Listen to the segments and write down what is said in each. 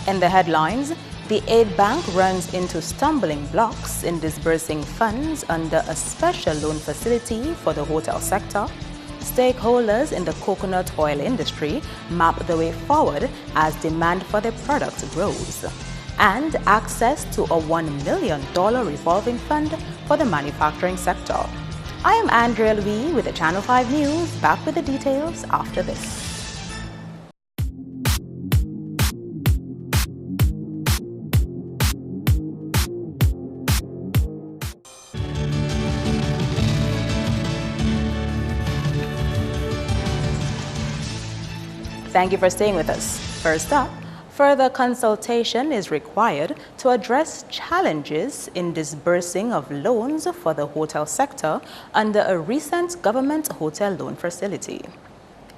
In the headlines, the aid bank runs into stumbling blocks in disbursing funds under a special loan facility for the hotel sector. Stakeholders in the coconut oil industry map the way forward as demand for their products grows. And access to a $1 million revolving fund for the manufacturing sector. I am Andrea Louis with the Channel 5 News, back with the details after this. Thank you for staying with us. First up, further consultation is required to address challenges in disbursing of loans for the hotel sector under a recent government hotel loan facility.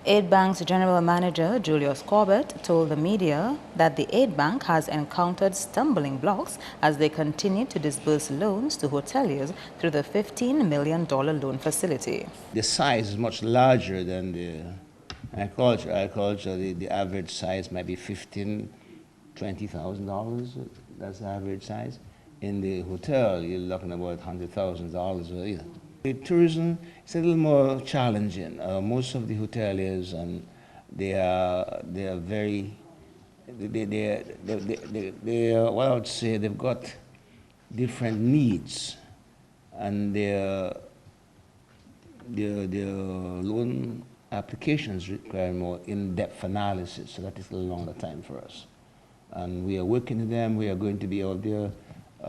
Aid Bank's General Manager Julius Corbett told the media that the Aid Bank has encountered stumbling blocks as they continue to disburse loans to hoteliers through the $15 million loan facility. The size is much larger than the agriculture, the average size might be $15,000, $20,000. That's the average size. In the hotel, you're looking about $100,000. The tourism is a little more challenging. Most of the hoteliers, they are very, what I would say, they've got different needs, and their loan applications require more in-depth analysis, so that is a longer time for us. And we are working with them. We are going to be out there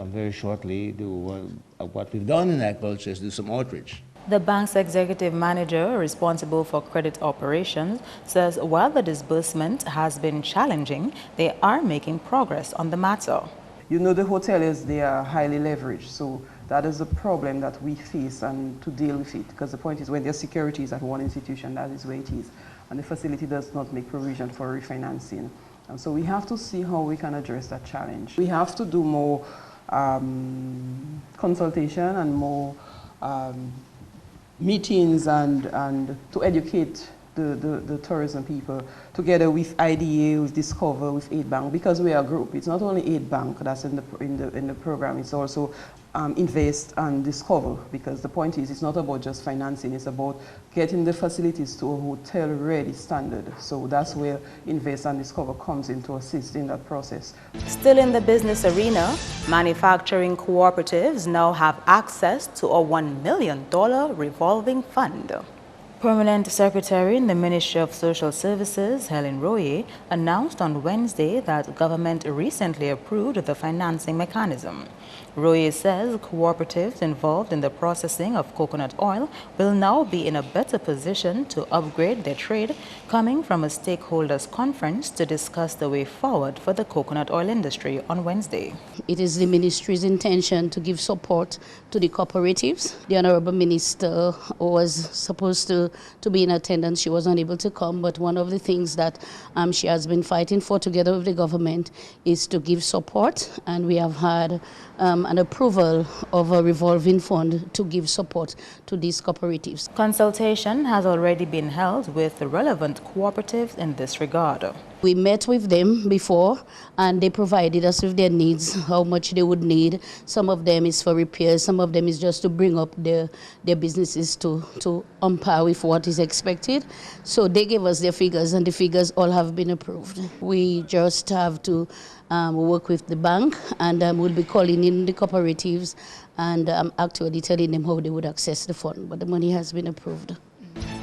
very shortly. What we've done in agriculture is do some outreach. The bank's executive manager, responsible for credit operations, says while the disbursement has been challenging, they are making progress on the matter. You know, the hoteliers, they are highly leveraged, so that is a problem that we face and to deal with it, because the point is when there's securities at one institution, that is where it is, and the facility does not make provision for refinancing. And so we have to see how we can address that challenge. We have to do more consultation and more meetings and to educate the tourism people together with IDA, with Discover, with Aid Bank, because we are a group. It's not only Aid Bank that's in the program, it's also Invest and Discover, because the point is it's not about just financing, it's about getting the facilities to a hotel-ready standard. So that's where Invest and Discover comes in to assist in that process. Still in the business arena, manufacturing cooperatives now have access to a $1 million revolving fund. Permanent Secretary in the Ministry of Social Services, Helen Roye, announced on Wednesday that government recently approved the financing mechanism. Roye says cooperatives involved in the processing of coconut oil will now be in a better position to upgrade their trade, coming from a stakeholders conference to discuss the way forward for the coconut oil industry on Wednesday. It is the ministry's intention to give support to the cooperatives. The Honorable Minister was supposed to be in attendance. She was unable to come, but one of the things that she has been fighting for together with the government is to give support, and we have had an approval of a revolving fund to give support to these cooperatives. Consultation has already been held with the relevant cooperatives in this regard. We met with them before, and they provided us with their needs, how much they would need. Some of them is for repairs, some of them is just to bring up their businesses to on par with what is expected. So they gave us their figures, and the figures all have been approved. We just have to work with the bank, and we'll be calling in the cooperatives and actually telling them how they would access the fund, but the money has been approved.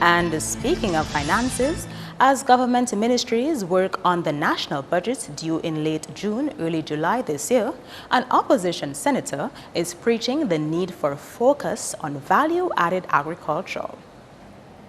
And speaking of finances, as government ministries work on the national budget due in late June, early July this year, an opposition senator is preaching the need for a focus on value-added agriculture.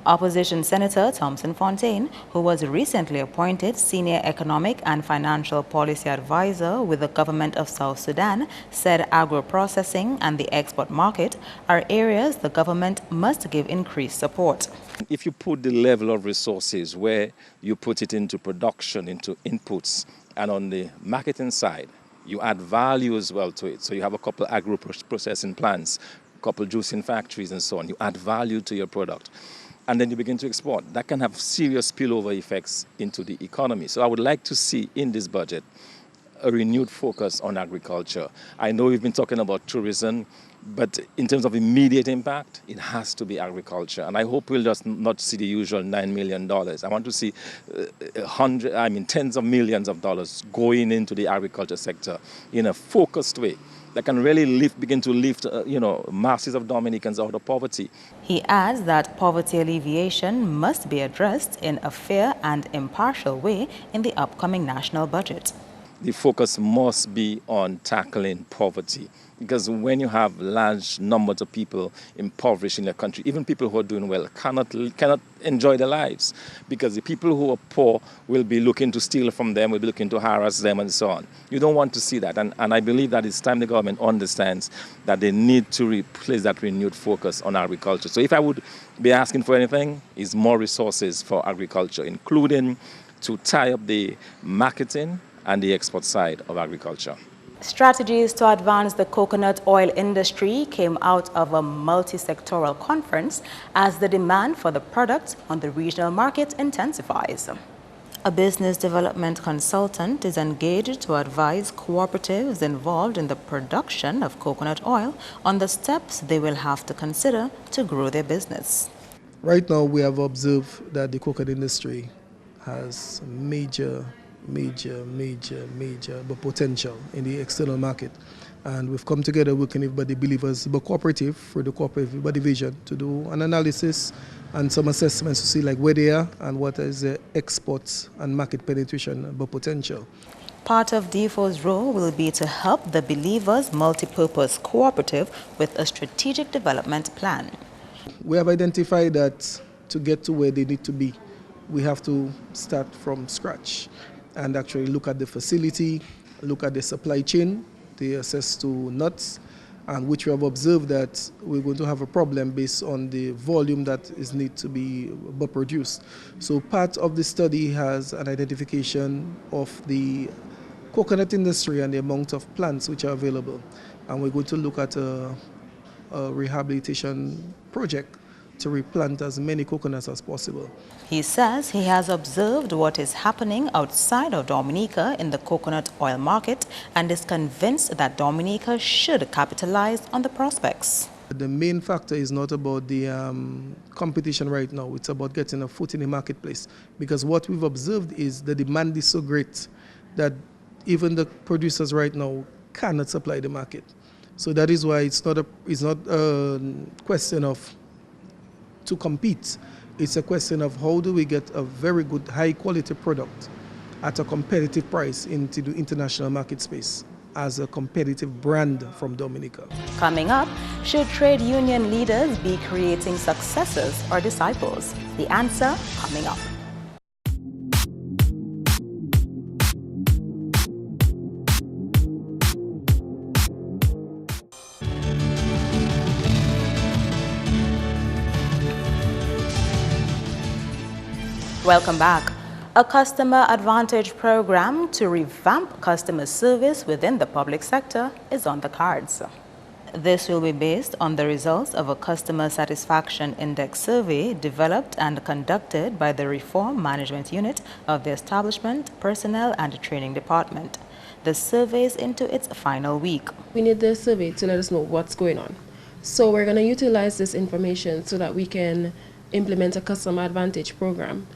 Opposition Senator Thompson Fontaine, who was recently appointed Senior Economic and Financial Policy Advisor with the government of South Sudan, said agro-processing and the export market are areas the government must give increased support. If you put the level of resources where you put it into production, into inputs, and on the marketing side, you add value as well to it. So you have a couple agro-processing plants, a couple juicing factories and so on. You add value to your product. And then you begin to export. That can have serious spillover effects into the economy. So I would like to see in this budget a renewed focus on agriculture. I know we've been talking about tourism, but in terms of immediate impact, it has to be agriculture. And I hope we'll just not see the usual $9 million. I want to see tens of millions of dollars going into the agriculture sector in a focused way that can really begin to lift masses of Dominicans out of poverty. He adds that poverty alleviation must be addressed in a fair and impartial way in the upcoming national budget. The focus must be on tackling poverty, because when you have large numbers of people impoverished in the country, even people who are doing well cannot enjoy their lives, because the people who are poor will be looking to steal from them, will be looking to harass them, and so on. You don't want to see that, and I believe that it's time the government understands that they need to replace that renewed focus on agriculture. So if I would be asking for anything, is more resources for agriculture, including to tie up the marketing and the export side of agriculture. Strategies to advance the coconut oil industry came out of a multi-sectoral conference as the demand for the product on the regional market intensifies. A business development consultant is engaged to advise cooperatives involved in the production of coconut oil on the steps they will have to consider to grow their business. Right now, we have observed that the coconut industry has major potential in the external market, and we've come together working with the Believers Cooperative for the cooperative division to do an analysis and some assessments to see like where they are and what is the exports and market penetration potential. Part of DFO's role will be to help the Believers Multipurpose Cooperative with a strategic development plan. We have identified that to get to where they need to be, we have to start from scratch and actually look at the facility, look at the supply chain, the access to nuts, and which we have observed that we're going to have a problem based on the volume that is need to be produced. So part of the study has an identification of the coconut industry and the amount of plants which are available. And we're going to look at a rehabilitation project to replant as many coconuts as possible. He says he has observed what is happening outside of Dominica in the coconut oil market and is convinced that Dominica should capitalize on the prospects. The main factor is not about the competition right now, it's about getting a foot in the marketplace, because what we've observed is the demand is so great that even the producers right now cannot supply the market. So that is why it's not a question of to compete. It's a question of how do we get a very good high quality product at a competitive price into the international market space as a competitive brand from Dominica. Coming up, should trade union leaders be creating successors or disciples? The answer coming up. Welcome back. A customer advantage program to revamp customer service within the public sector is on the cards. This will be based on the results of a customer satisfaction index survey developed and conducted by the Reform Management Unit of the Establishment, Personnel and Training Department. The survey is into its final week. We need the survey to let us know what's going on. So we're going to utilize this information so that we can implement a customer advantage program,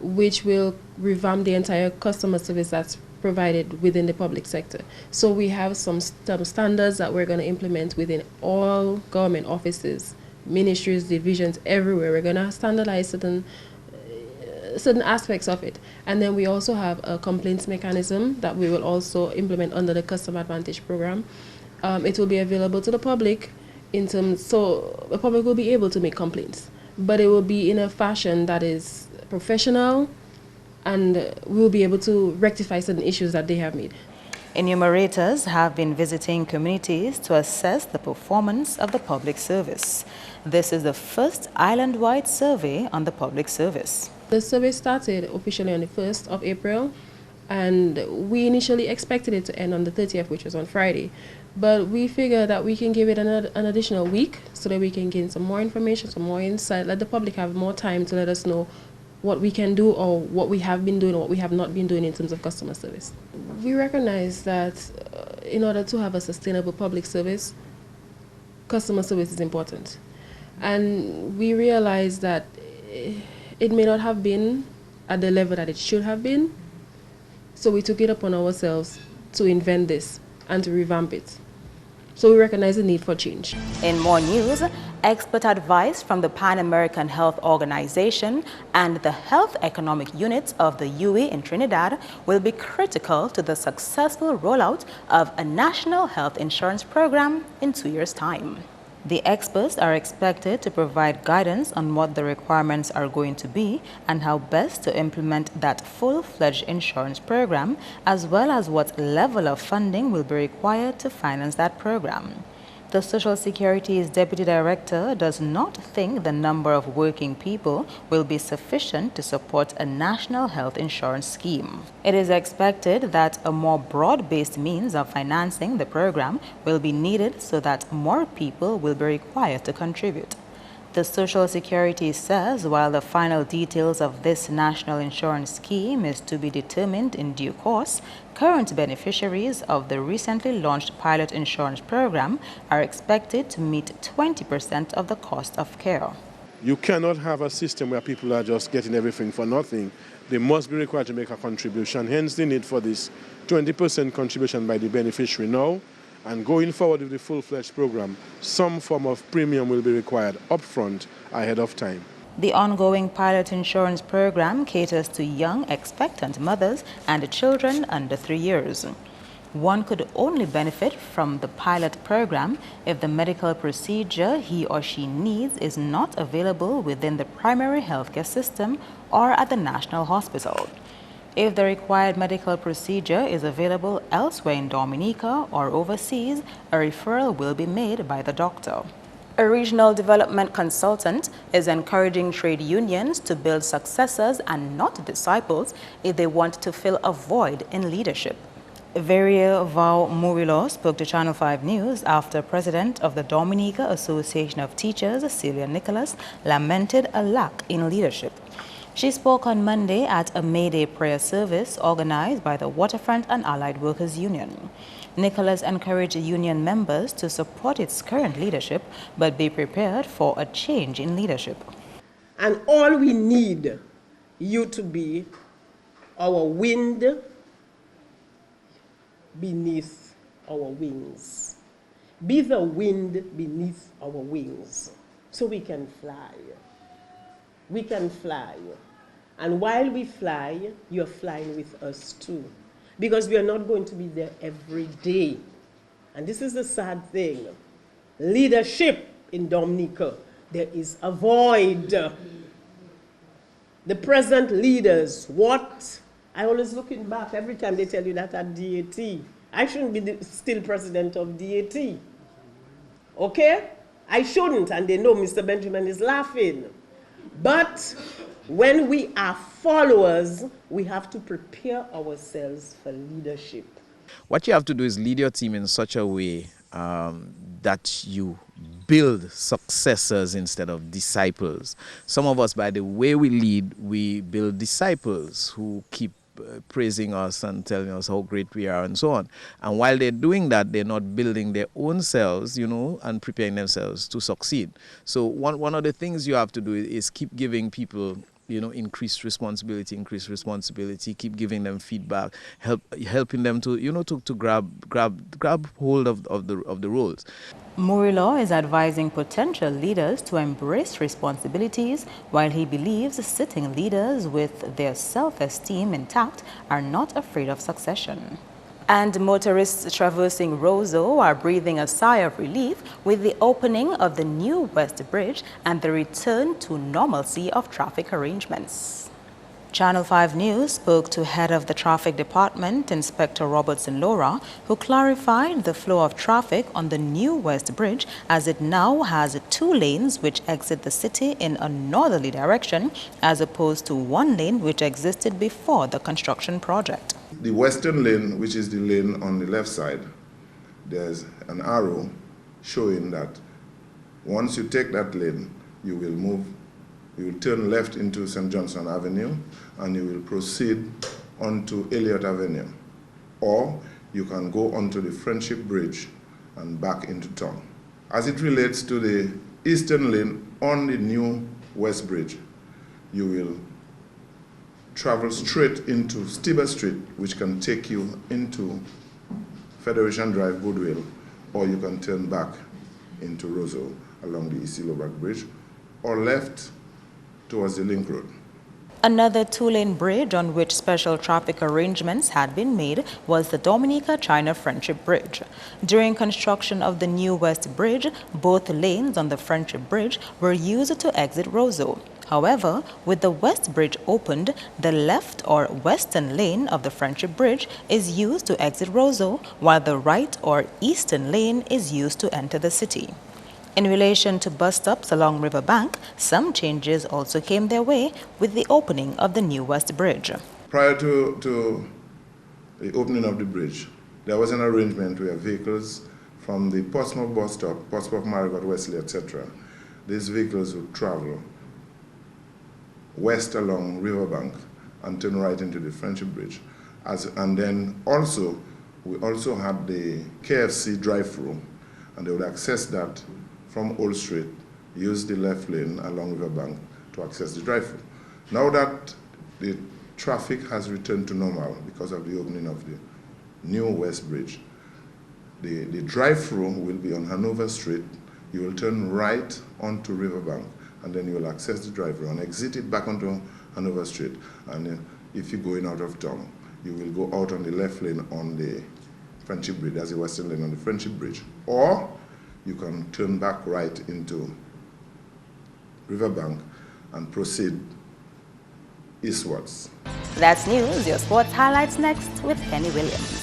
which will revamp the entire customer service that's provided within the public sector. So we have some standards that we're going to implement within all government offices, ministries, divisions, everywhere. We're going to standardize certain aspects of it. And then we also have a complaints mechanism that we will also implement under the customer advantage program. It will be available to the public so the public will be able to make complaints, but it will be in a fashion that is professional, and we'll be able to rectify certain issues that they have made. Enumerators have been visiting communities to assess the performance of the public service. This is the first island-wide survey on the public service. The survey started officially on the 1st of April, and we initially expected it to end on the 30th, which was on Friday. But we figured that we can give it an additional week so that we can gain some more information, some more insight, let the public have more time to let us know what we can do or what we have been doing or what we have not been doing in terms of customer service. We recognize that in order to have a sustainable public service, customer service is important. And we realize that it may not have been at the level that it should have been, so we took it upon ourselves to invent this and to revamp it. So we recognize the need for change. In more news, expert advice from the Pan American Health Organization and the Health Economic Unit of the UE in Trinidad will be critical to the successful rollout of a national health insurance program in 2 years' time. The experts are expected to provide guidance on what the requirements are going to be and how best to implement that full-fledged insurance program, as well as what level of funding will be required to finance that program. The Social Security's Deputy Director does not think the number of working people will be sufficient to support a national health insurance scheme. It is expected that a more broad-based means of financing the program will be needed so that more people will be required to contribute. The Social Security says while the final details of this national insurance scheme is to be determined in due course, current beneficiaries of the recently launched pilot insurance program are expected to meet 20% of the cost of care. You cannot have a system where people are just getting everything for nothing. They must be required to make a contribution, hence the need for this 20% contribution by the beneficiary now. And going forward with the full-fledged program, some form of premium will be required upfront ahead of time. The ongoing pilot insurance program caters to young expectant mothers and children under 3 years. One could only benefit from the pilot program if the medical procedure he or she needs is not available within the primary healthcare system or at the national hospital. If the required medical procedure is available elsewhere in Dominica or overseas, a referral will be made by the doctor. A regional development consultant is encouraging trade unions to build successors and not disciples if they want to fill a void in leadership. Verrier Val Murillo spoke to Channel 5 News after President of the Dominica Association of Teachers, Celia Nicholas, lamented a lack in leadership. She spoke on Monday at a May Day prayer service organized by the Waterfront and Allied Workers Union. Nicholas encouraged union members to support its current leadership, but be prepared for a change in leadership. And all we need you to be our wind beneath our wings. Be the wind beneath our wings so we can fly. We can fly. And while we fly, you're flying with us too. Because we are not going to be there every day. And this is the sad thing. Leadership in Dominica, there is a void. The present leaders, what? I always looking back every time they tell you that at DAT. I shouldn't be still president of DAT. Okay? I shouldn't, and they know Mr. Benjamin is laughing. But when we are followers, we have to prepare ourselves for leadership. What you have to do is lead your team in such a way that you build successors instead of disciples. Some of us, by the way we lead, we build disciples who keep praising us and telling us how great we are and so on. And while they're doing that, they're not building their own selves, you know, and preparing themselves to succeed. So one of the things you have to do is keep giving people, you know, increased responsibility, keep giving them feedback, helping them to, you know, to grab hold of the roles. Murillo is advising potential leaders to embrace responsibilities, while he believes sitting leaders with their self-esteem intact are not afraid of succession. And motorists traversing Roseau are breathing a sigh of relief with the opening of the new West Bridge and the return to normalcy of traffic arrangements. Channel 5 News spoke to head of the traffic department, Inspector Robertson Laura, who clarified the flow of traffic on the new West Bridge as it now has 2 lanes which exit the city in a northerly direction as opposed to 1 lane which existed before the construction project. The western lane, which is the lane on the left side, there's an arrow showing that once you take that lane, you will move You will turn left into St. Johnson Avenue and you will proceed onto Elliott Avenue. Or you can go onto the Friendship Bridge and back into town. As it relates to the eastern lane on the new West Bridge, you will travel straight into Stieber Street, which can take you into Federation Drive, Goodwill, or you can turn back into Roseau along the East Yellowback Bridge, or left towards the Link Road. Another two-lane bridge on which special traffic arrangements had been made was the Dominica-China Friendship Bridge. During construction of the new West Bridge, both lanes on the Friendship Bridge were used to exit Roseau. However, with the West Bridge opened, the left or western lane of the Friendship Bridge is used to exit Roseau, while the right or eastern lane is used to enter the city. In relation to bus stops along Riverbank, some changes also came their way with the opening of the new West Bridge. Prior to the opening of the bridge, there was an arrangement where vehicles from the Portsmouth bus stop, Portsmouth, Marigot, Wesley, etc., these vehicles would travel west along Riverbank and turn right into the Friendship Bridge. And then also, we also had the KFC drive-through, and they would access that from Old Street, use the left lane along Riverbank to access the drive-through. Now that the traffic has returned to normal because of the opening of the new West Bridge, the drive-through will be on Hanover Street. You will turn right onto Riverbank, and then you will access the drive-through and exit it back onto Hanover Street. And if you're going out of town, you will go out on the left lane on the Friendship Bridge, that's the western lane on the Friendship Bridge. Or you can turn back right into Riverbank and proceed eastwards. That's news. Your sports highlights next with Kenny Williams.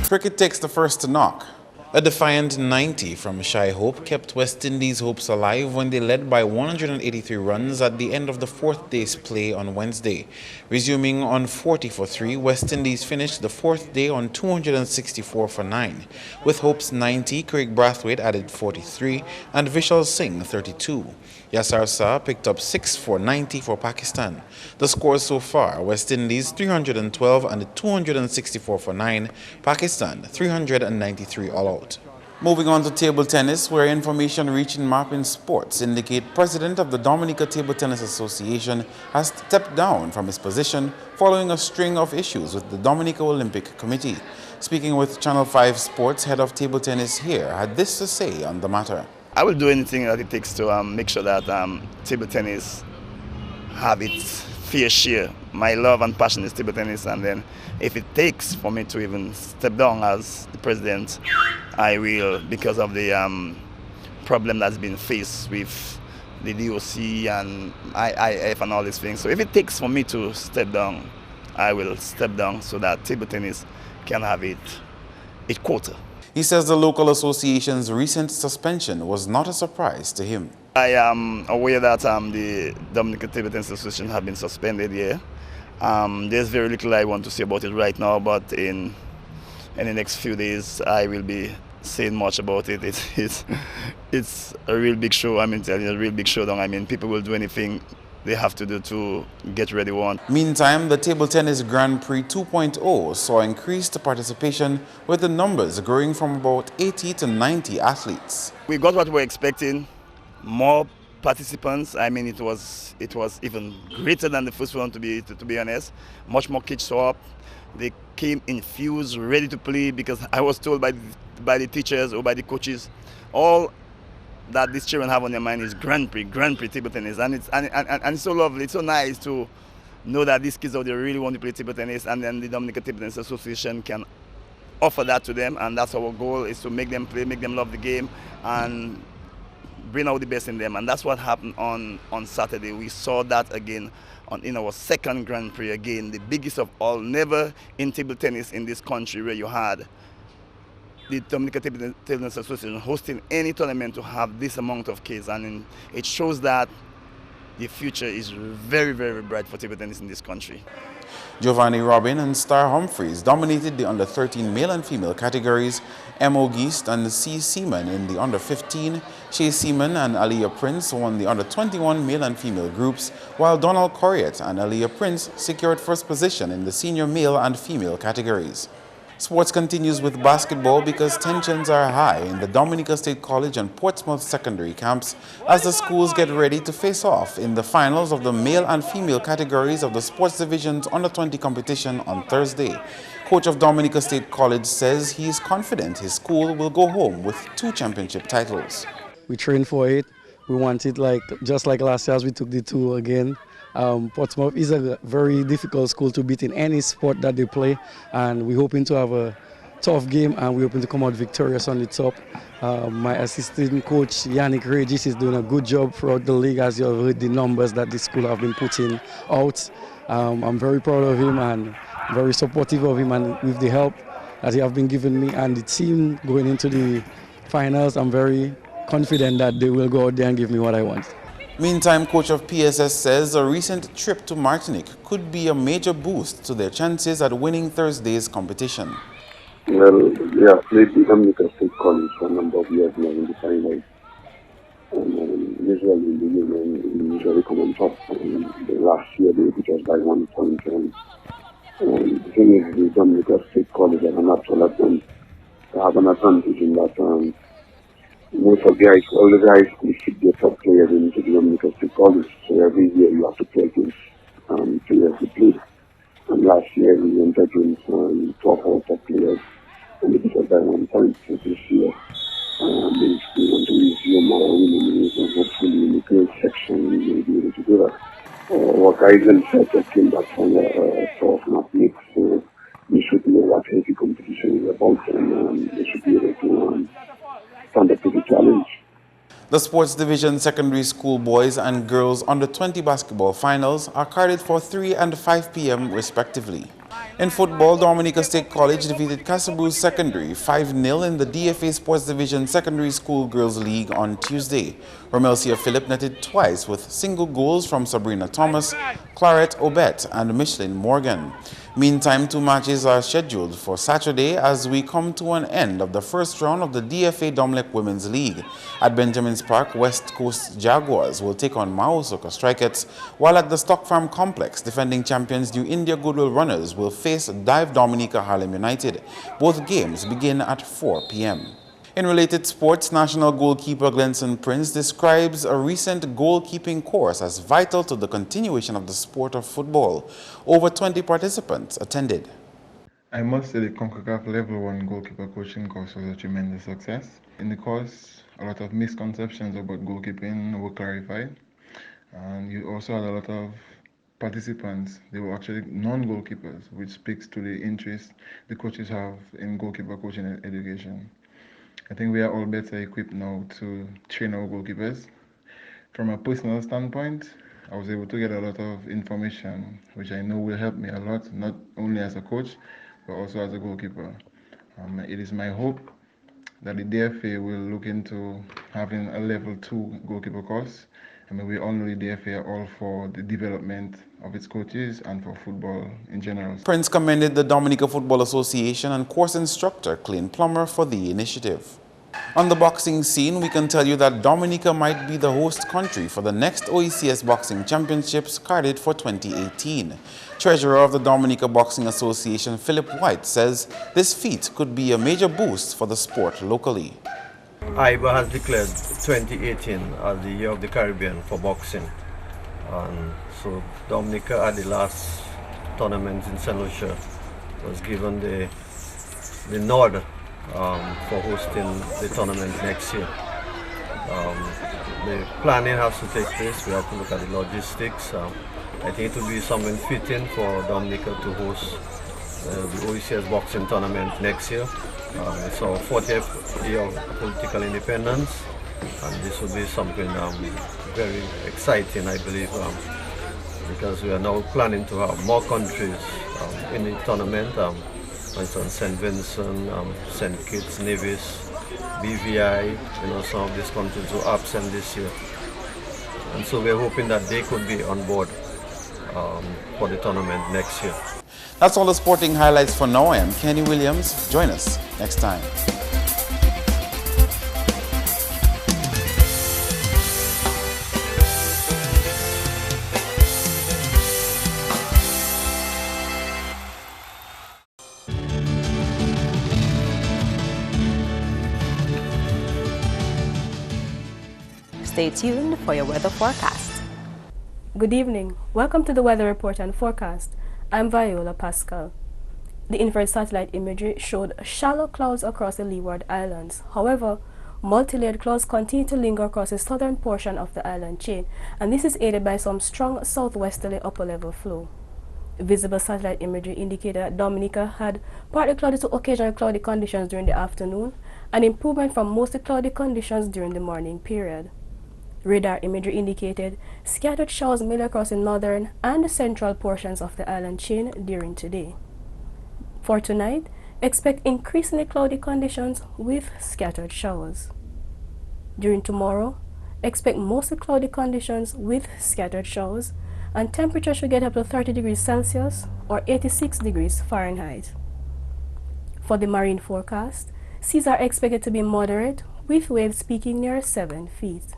Cricket takes the first to knock. A defiant 90 from Shy Hope kept West Indies' hopes alive when they led by 183 runs at the end of the fourth day's play on Wednesday. Resuming on 40 for 3, West Indies finished the fourth day on 264 for 9. With Hope's 90, Craig Brathwaite added 43 and Vishal Singh 32. Yasar Shah picked up 6 for 90 for Pakistan. The scores so far: West Indies 312 and 264 for 9, Pakistan 393 all out. Moving on to table tennis, where information reaching Mapping Sports indicate President of the Dominica Table Tennis Association has stepped down from his position following a string of issues with the Dominica Olympic Committee. Speaking with Channel 5 Sports, head of table tennis here had this to say on the matter. I will do anything that it takes to make sure that table tennis have its fair share. My love and passion is table tennis, and then if it takes for me to even step down as the president, I will, because of the problem that's been faced with the DOC and IIF and all these things. So if it takes for me to step down, I will step down so that table tennis can have its quota. He says the local association's recent suspension was not a surprise to him. I am aware that the Dominica Table Tennis Association have been suspended here. There's very little I want to say about it right now, but in the next few days I will be saying much about it. It's a real big show. I mean, a real big showdown. I mean, people will do anything they have to do to get ready one. Meantime, the Table Tennis Grand Prix 2.0 saw increased participation, with the numbers growing from about 80 to 90 athletes. We got what we were expecting, more participants. I mean, it was even greater than the first one, to be honest. Much more kids show up. They came infused, ready to play, because I was told by the teachers or by the coaches, all that these children have on their mind is Grand Prix table tennis, and it's so lovely, it's so nice to know that these kids out there really want to play table tennis, and then the Dominica Table Tennis Association can offer that to them, and that's our goal, is to make them play, make them love the game, and bring out the best in them. And that's what happened on Saturday. We saw that again in our second Grand Prix, again, the biggest of all. Never in table tennis in this country where you had the Dominica Table Tennis Association hosting any tournament to have this amount of kids, and it shows that the future is very, very bright for table tennis in this country. Giovanni Robin and Star Humphreys dominated the under-13 male and female categories, M.O. Geist and C. Seaman in the under-15, Shea Seaman and Aliyah Prince won the under-21 male and female groups, while Donald Corriott and Aliyah Prince secured first position in the senior male and female categories. Sports continues with basketball because tensions are high in the Dominica State College and Portsmouth secondary camps as the schools get ready to face off in the finals of the male and female categories of the sports division's under-20 competition on Thursday. Coach of Dominica State College says he is confident his school will go home with 2 championship titles. We trained for it. We want it just like last year as we took the 2 again. Portsmouth is a very difficult school to beat in any sport that they play, and we're hoping to have a tough game and we're hoping to come out victorious on the top. My assistant coach Yannick Regis is doing a good job throughout the league, as you have heard the numbers that the school have been putting out. I'm very proud of him and very supportive of him, and with the help that he have been giving me and the team going into the finals, I'm very confident that they will go out there and give me what I want. Meantime, coach of PSS says a recent trip to Martinique could be a major boost to their chances at winning Thursday's competition. Well, we have played the Dominica State College for a number of years now in the finals. And usually in the union, we usually come on top. And the last year they beat us by 1 point. And the thing is, the Dominica State College has a natural advantage. They have an advantage in that most of all the guys, we fit their top players into the Dominica State College. So every year you have to play against players who play. And last year we went against 12 top players and we beat us by 1 point. So this year we want to resume our winning ways, and hopefully in the girls section we will be able to do that. Our guys themselves came back from South Martinique, so we should know what heavy competition is about, and they should be able to stand up to the challenge. The sports division secondary school boys and girls under-20 basketball finals are carded for 3 and 5 p.m. respectively. In football, Dominica State College defeated Casabou Secondary 5-0 in the DFA Sports Division Secondary School Girls League on Tuesday. Romelcia Phillip netted twice with single goals from Sabrina Thomas, Claret Obet and Micheline Morgan. Meantime, 2 matches are scheduled for Saturday as we come to an end of the first round of the DFA Domlec Women's League. At Benjamin's Park, West Coast Jaguars will take on Maosoka Strikettes, while at the Stock Farm Complex, defending champions New India Goodwill Runners will face Dive Dominica Harlem United. Both games begin at 4 p.m. In related sports, national goalkeeper Glenson Prince describes a recent goalkeeping course as vital to the continuation of the sport of football. Over 20 participants attended. I must say the CONCACAF Level 1 goalkeeper coaching course was a tremendous success. In the course, a lot of misconceptions about goalkeeping were clarified. And you also had a lot of participants. They were actually non-goalkeepers, which speaks to the interest the coaches have in goalkeeper coaching and education. I think we are all better equipped now to train our goalkeepers. From a personal standpoint, I was able to get a lot of information, which I know will help me a lot, not only as a coach, but also as a goalkeeper. It is my hope that the DFA will look into having a level 2 goalkeeper course. I mean, we all know the DFA are all for the development of its coaches and for football in general. Prince commended the Dominica Football Association and course instructor Clean Plummer for the initiative. On the boxing scene, we can tell you that Dominica might be the host country for the next OECS Boxing Championships carded for 2018. Treasurer of the Dominica Boxing Association, Philip White, says this feat could be a major boost for the sport locally. IBA has declared 2018 as the year of the Caribbean for boxing. So Dominica at the last tournament in St. Lucia was given the nod for hosting the tournament next year. The planning has to take place. We have to look at the logistics. I think it will be something fitting for Dominica to host the OECS boxing tournament next year. It's our 40th year of political independence, and this will be something very exciting, I believe, because we are now planning to have more countries in the tournament. for instance, St. Vincent, St. Kitts, Nevis, BVI, some of these countries were absent this year. And so we're hoping that they could be on board for the tournament next year. That's all the sporting highlights for now. I am Kenny Williams. Join us next time. Stay tuned for your weather forecast. Good evening. Welcome to the weather report and forecast. I'm Viola Pascal. The infrared satellite imagery showed shallow clouds across the Leeward Islands. However, multi-layered clouds continue to linger across the southern portion of the island chain, and this is aided by some strong southwesterly upper-level flow. Visible satellite imagery indicated that Dominica had partly cloudy to occasional cloudy conditions during the afternoon, and improvement from mostly cloudy conditions during the morning period. Radar imagery indicated scattered showers mainly across the northern and central portions of the island chain during today. For tonight, expect increasingly cloudy conditions with scattered showers. During tomorrow, expect mostly cloudy conditions with scattered showers, and temperatures should get up to 30 degrees Celsius or 86 degrees Fahrenheit. For the marine forecast, seas are expected to be moderate with waves peaking near 7 feet.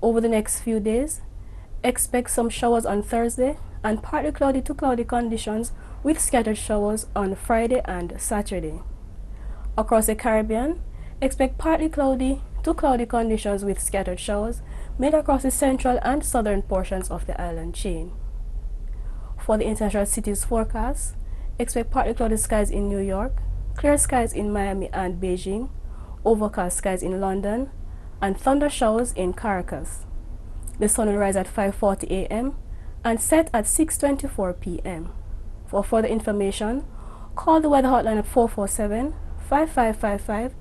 Over the next few days, expect some showers on Thursday and partly cloudy to cloudy conditions with scattered showers on Friday and Saturday. Across the Caribbean, expect partly cloudy to cloudy conditions with scattered showers made across the central and southern portions of the island chain. For the international cities forecast, expect partly cloudy skies in New York, clear skies in Miami and Beijing, overcast skies in London, and thunder showers in Caracas. The sun will rise at 5:40 a.m. and set at 6:24 p.m. For further information, call the weather hotline at 447-5555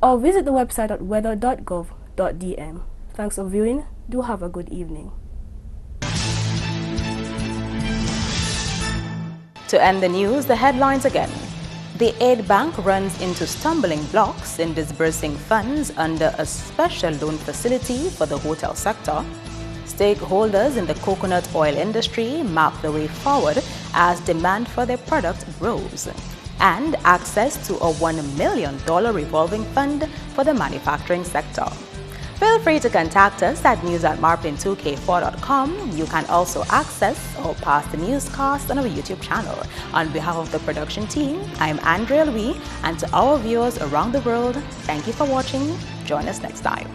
or visit the website at weather.gov.dm. Thanks for viewing. Do have a good evening. To end the news, the headlines again. The Aid Bank runs into stumbling blocks in disbursing funds under a special loan facility for the hotel sector. Stakeholders in the coconut oil industry map the way forward as demand for their product grows. And access to a $1 million revolving fund for the manufacturing sector. Feel free to contact us at news@marpin2k4.com. You can also access or pass the newscast on our YouTube channel. On behalf of the production team, I'm Andrea Louis, and to our viewers around the world, thank you for watching. Join us next time.